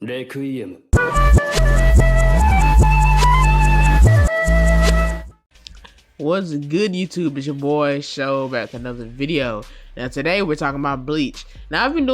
レクイエム。 What's good, YouTube? It's your boy Show back with another video. Now today we're talking about Bleach. Now I've been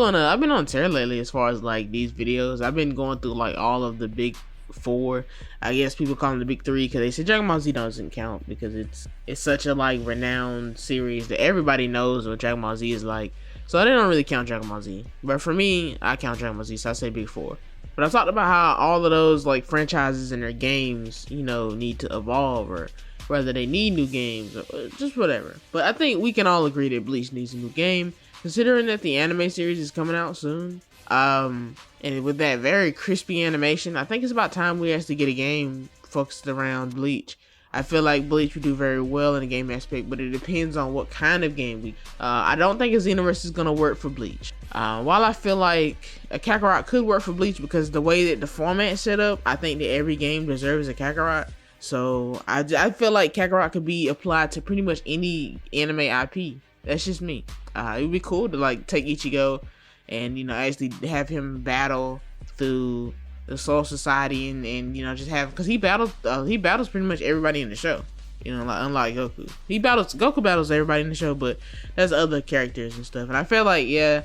on tear lately as far as like these videos. I've been going through like all of the big four. I guess people call them the big three because they say Dragon Ball Z doesn't count because it's such a like renowned series that everybody knows what Dragon Ball Z is like. So they don't really count Dragon Ball Z. But for me, I count Dragon Ball Z, so I say big four. But I talked about how all of those like franchises and their games, you know, need to evolve, or whether they need new games or just whatever. But I think we can all agree that Bleach needs a new game, considering that the anime series is coming out soon. And with that very crispy animation, I think it's about time we actually get a game focused around Bleach. I feel like Bleach would do very well in the game aspect, but it depends on what kind of game we. I don't think a Xenoverse is gonna work for Bleach. While I feel like a Kakarot could work for Bleach because the way that the format is set up, I think that every game deserves a Kakarot. So I feel like Kakarot could be applied to pretty much any anime IP. That's just me. It would be cool to like take Ichigo and, you know, actually have him battle through the Soul Society and you know, just have, because he battles pretty much everybody in the show. You know, like, unlike Goku. Goku battles everybody in the show, but there's other characters and stuff. And I feel like, yeah,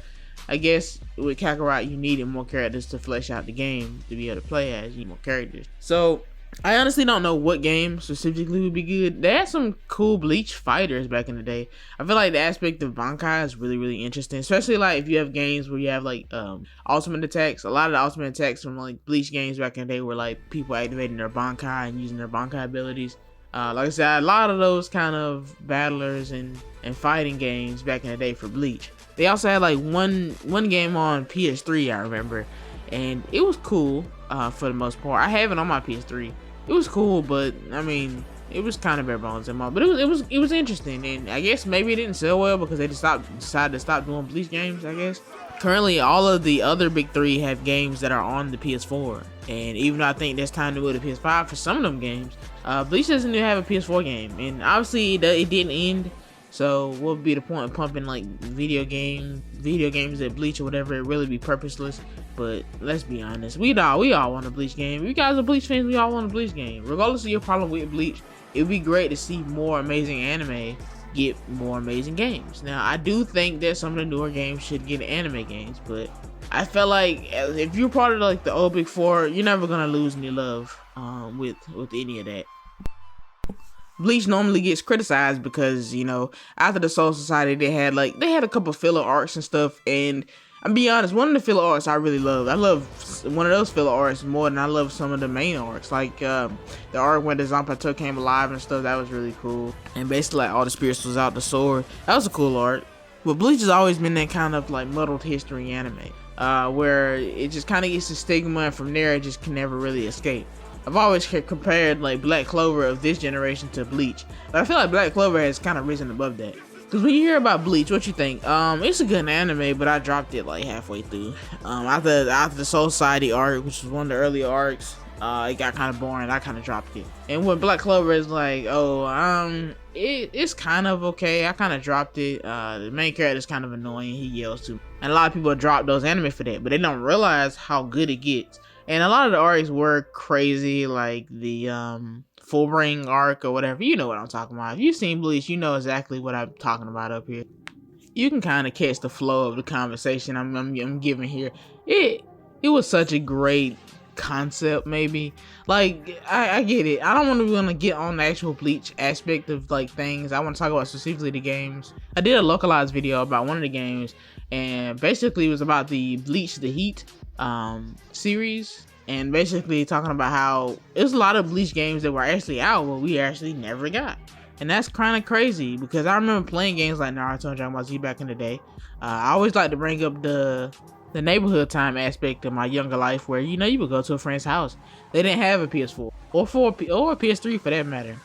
I guess with Kakarot you needed more characters to flesh out the game to be able to play as. You need more characters. So I honestly don't know what game specifically would be good. They had some cool Bleach fighters back in the day. I feel like the aspect of Bankai is really, really interesting. Especially like if you have games where you have like ultimate attacks. A lot of the ultimate attacks from like Bleach games back in the day were like people activating their Bankai and using their Bankai abilities. Like I said, a lot of those kind of battlers and fighting games back in the day for Bleach. They also had like one game on PS3, I remember. And it was cool for the most part. I have it on my PS3. It was cool, but I mean, it was kind of bare bones and all. But it was interesting, and I guess maybe it didn't sell well because they decided to stop doing Bleach games, I guess. Currently, all of the other big three have games that are on the PS4, and even though I think there's time to go to PS5 for some of them games, Bleach doesn't even have a PS4 game, and obviously it didn't end. So what would be the point of pumping like video games at Bleach or whatever? It really be purposeless. But let's be honest, we all want a Bleach game. You guys are Bleach fans, we all want a Bleach game. Regardless of your problem with Bleach, it would be great to see more amazing anime get more amazing games. Now I do think that some of the newer games should get anime games, but I feel like if you're part of like the old big four, you're never gonna lose any love with any of that. Bleach normally gets criticized because, you know, after the Soul Society, they had a couple filler arcs and stuff, and I'm be honest, one of the filler arcs I really love. I love one of those filler arcs more than I love some of the main arcs, like the arc when the Zanpakuto came alive and stuff. That was really cool, and basically like all the spirits was out the sword. That was a cool arc. But Bleach has always been that kind of like muddled history anime, where it just kind of gets a stigma, and from there it just can never really escape. I've always compared like Black Clover of this generation to Bleach, but I feel like Black Clover has kind of risen above that. Cause when you hear about Bleach, what you think? It's a good anime, but I dropped it like halfway through. After the Soul Society arc, which was one of the earlier arcs, it got kind of boring. I kind of dropped it. And when Black Clover is like, it's kind of okay. I kind of dropped it. The main character is kind of annoying. He yells too, and a lot of people drop those anime for that, but they don't realize how good it gets. And a lot of the arcs were crazy, like the Full Bring arc or whatever. You know what I'm talking about. If you've seen Bleach, you know exactly what I'm talking about up here. You can kind of catch the flow of the conversation I'm giving here. It was such a great concept, maybe. Like, I get it. I don't want to get on the actual Bleach aspect of like things. I want to talk about specifically the games. I did a localized video about one of the games, and basically it was about the Bleach the Heat series, and basically talking about how there's a lot of Bleach games that were actually out but we actually never got, and that's kind of crazy because I remember playing games like Naruto and Dragon Ball Z back in the day. I always like to bring up the neighborhood time aspect of my younger life, where, you know, you would go to a friend's house, they didn't have a PS4 or a PS3 for that matter.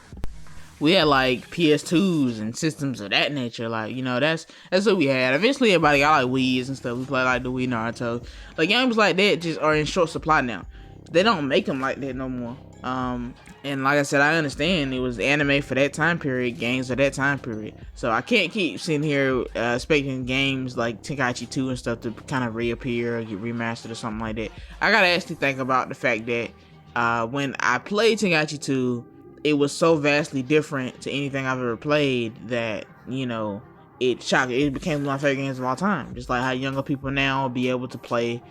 We had like PS2s and systems of that nature, like, you know, that's what we had. Eventually everybody got like Wii's and stuff. We played like the Wii Naruto. Like games like that just are in short supply now. they don't make them like that no more. And like I said, I understand it was anime for that time period, games for that time period. So I can't keep sitting here expecting games like Tenkaichi 2 and stuff to kind of reappear or get remastered or something like that. I gotta actually think about the fact that when I played Tenkaichi 2, it was so vastly different to anything I've ever played that, you know, it became one of my favorite games of all time. Just like how younger people now be able to play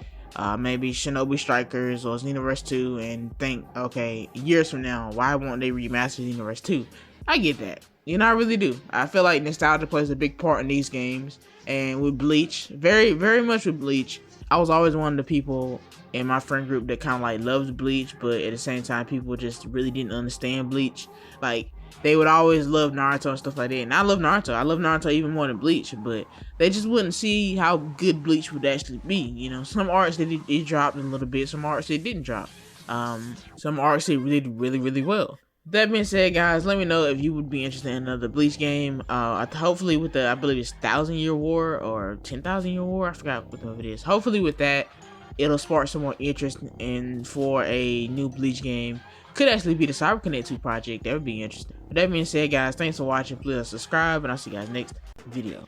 maybe Shinobi Strikers or Xenoverse 2 and think, okay, years from now, why won't they remaster Xenoverse 2? I get that. You know, I really do. I feel like nostalgia plays a big part in these games. And with Bleach, very, very much with Bleach, I was always one of the people in my friend group that kind of like loves Bleach, but at the same time, people just really didn't understand Bleach. Like, they would always love Naruto and stuff like that. And I love Naruto. I love Naruto even more than Bleach, but they just wouldn't see how good Bleach would actually be. You know, some arcs that it dropped a little bit, some arcs it didn't drop. Some arcs it really, really, really well. That being said, guys, let me know if you would be interested in another Bleach game. Hopefully with the, I believe it's 1,000 Year War or 10,000 Year War. I forgot what it is. Hopefully with that, it'll spark some more interest in for a new Bleach game. Could actually be the CyberConnect 2 project. That would be interesting. But that being said, guys, thanks for watching. Please subscribe, and I'll see you guys next video.